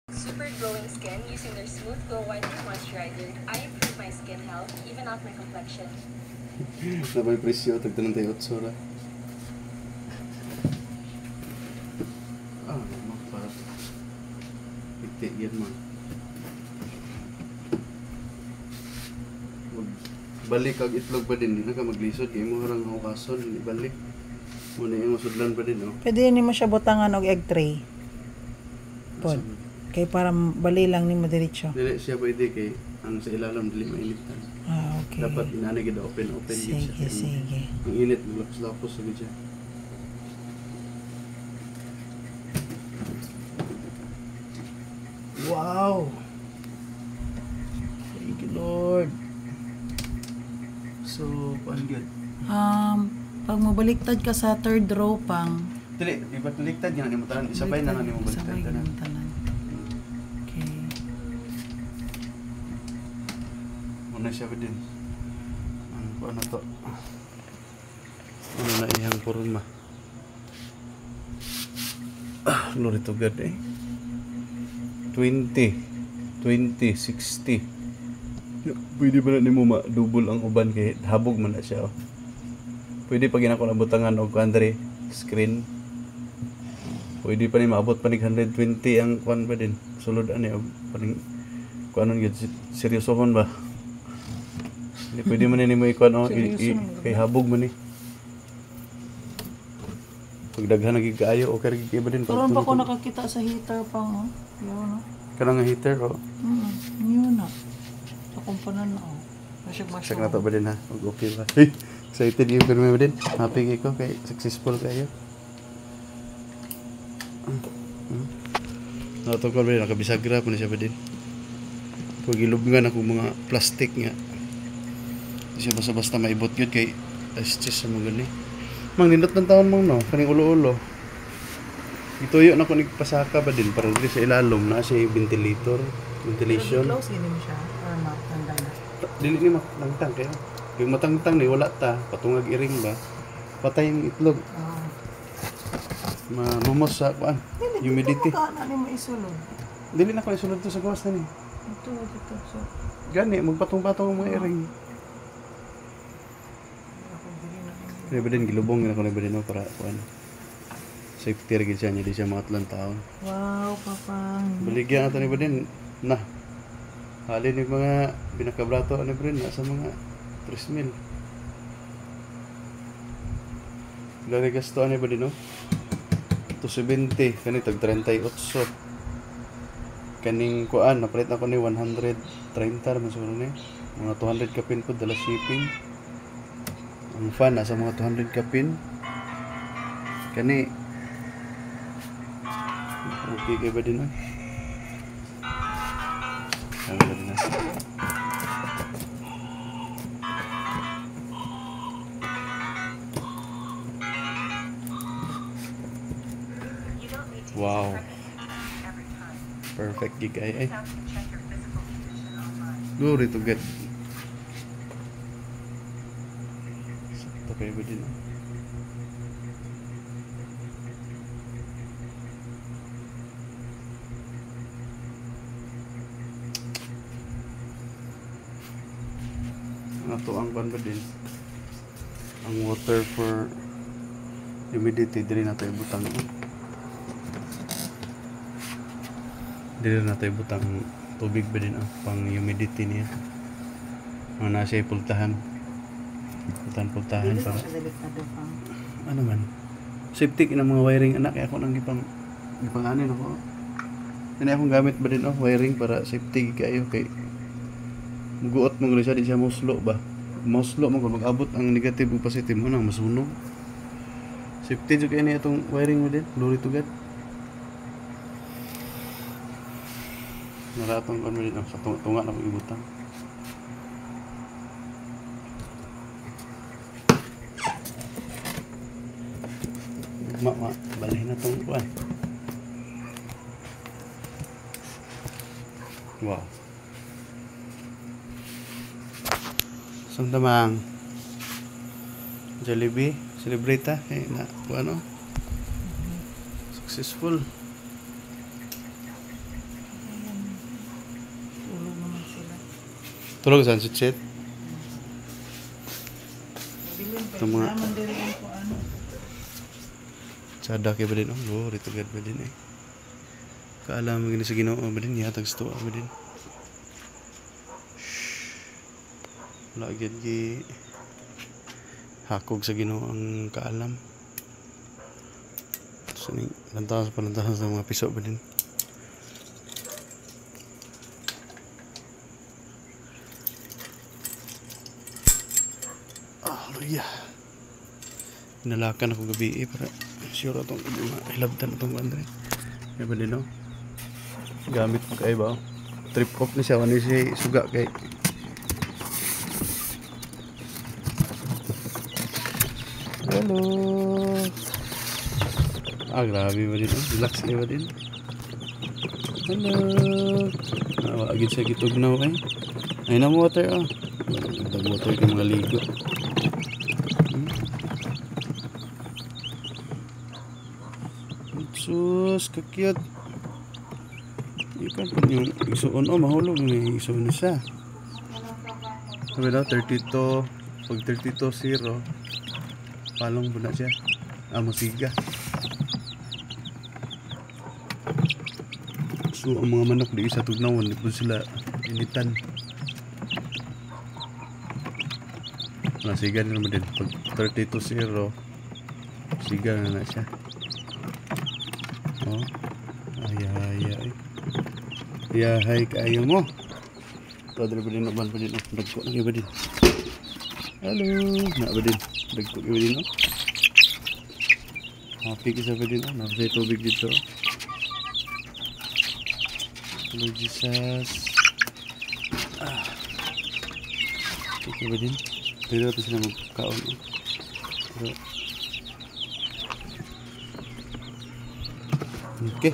Super glowing skin using their Smooth Glow Whitening Moisturizer. I improve my skin health, even out my complexion. Nabay presyo, tagtanong tayo 8 ra. Para piti yan man. Balik kag itlog pa din, di na ka maglisod, kaya mo harang hukason, balik. Muna yung sudlan pa din, no? Pwede ni mo siya butangan og egg tray. Pod. Kay para bali lang ni mo diretso. Dili siya pwede kay ang sa ilalim dili mainitan. Okay. Dapat inana gid open Sige, siya. sige. Ang init lapos-lapos sa siya. Wow. Thank you, Lord. So, paano yun? Pag mabaliktad ka sa third row pang Dili, iba baliktad yan ni mo tanan. Isabay na nga ni mo baliktad sabay tanan. yung tanan. Okay. Muna siya ba din? Ano to? Ano na iyang porma? Glory to God eh. 20, 60. Pwede ba na ni mo ma-double ang uban kay habog man na siya. Oh. Pwede pag ginako ng butangan o Andre screen. Pwede pa ni maabot pa ni 120 ang kuan pa din. Sulod ani og paning kuanon gyud seryosohon ba. Hindi pwede man ni mo ikuan o kay habog man ni. Pag daghan nagig kaayo o kay iba din Karon pa ko nakakita sa heater pang yun no. Kanang nga heater o. Yun na. Sa kumpanan na oh. Masyag Check na to ba din ha? Okay ba? Excited yung pero ba din? Happy ko kay successful kayo. Nato ko ba nakabisagra pa na siya ba din? Pag ilubngan ako mga plastic nga. Siya basta-basta maibot yun kay astis sa mga gani. Mang nindot ng taon mong no, kaning ulo-ulo. Ituyo na ko nagpasaka ba din para dili sa ilalom na siya ventilator, ventilation. Close gini mo siya or matanggal na. Dili ni matangtang kaya. Yung matangtang ni wala ta, patungag iring ba. Patay yung itlog. Mamamos sa kuan. Humidity. Dili na ni mo isulod. Dili na ko isulod to sa gawas na ni. Ito. So, Gani, magpatong-patong ang mga iring. Kaya ba din, gilubong na ko na ba din no, para kuan. Safety rin siya niya, di siya mga 3 taon. wow, papang. Baligyan natin ni ba din, na. Halin yung mga binakabrato ano ba rin, nasa mga 3,000. Lari gasto ano ba din no? 270, kani tag 38. Kaning kuan, napalit na ko ni 130 naman siguro ni. Mga 200 kapin po, dala shipping. Ang fan, nasa mga 200 kapin. Kani, okay kayo ba din no? Ano ba din na? Wow. Perfect gig ay. Glory to God. Sakto kayo ba din? Ito ang ban ba din? Ang water for humidity, dili na tayo butang. Dili na tayo butang tubig ba din pang humidity niya. Mga nasa pultahan. Pultahan para. Ano man? Safety ng mga wiring anak kaya ako nang ipanganin ako. Hindi akong gamit ba din wiring para safety kayo kay guot mo siya di siya muslo ba? Muslo mo kung mag-abot ang negative o positive mo nang masunog. Safety jud kay ni atong wiring mo din. Glory to God. Naratong ko din sa tunga na ibutang. Balihin na tong kuan. Wow. Sandamang Jollibee, celebrate kay na ano? Successful. Tulog sa sunset. Bilin pa. Ito mga- Naman diri ang kuan. Sada kay ba din? Oh, rito gad ba din eh. Kaalam mo gini sa Ginoo ba din yatag sto ba din. Wala gyud gi hakog sa Ginoo ang kaalam. So ni lantaw sa mga piso ba din. Hallelujah. Nalakan ako gabi para sure atong hilabtan atong Andre. Kaya ba din no? Gamit ko kay ba? Trip off ni siya wani si suga kay. Hello. Grabe ba din? Relax kayo ba din? Hello. Agad siya gitugnaw ay. Ay na water oh. Water kay mga ligo. Sus, kakyat. Ikan pun yung isuon oh, mahulog may isuon na siya. Sabi daw, 32, pag 32-0, palong po na siya. Musiga. So, ang mga manok di isa tugnawan, di po sila initan. Siga na naman din. Pag 32-0, siga na siya. Oh, ay. Yahay kayo mo. Padre ba din naman pa din. Dagko na iba din. Hello. Na ba din. Dagko iba din. Happy ka ba din. Napasay tubig dito. Hello Jesus. Okay ba din. Pero ito sila magkaon. Pero okay.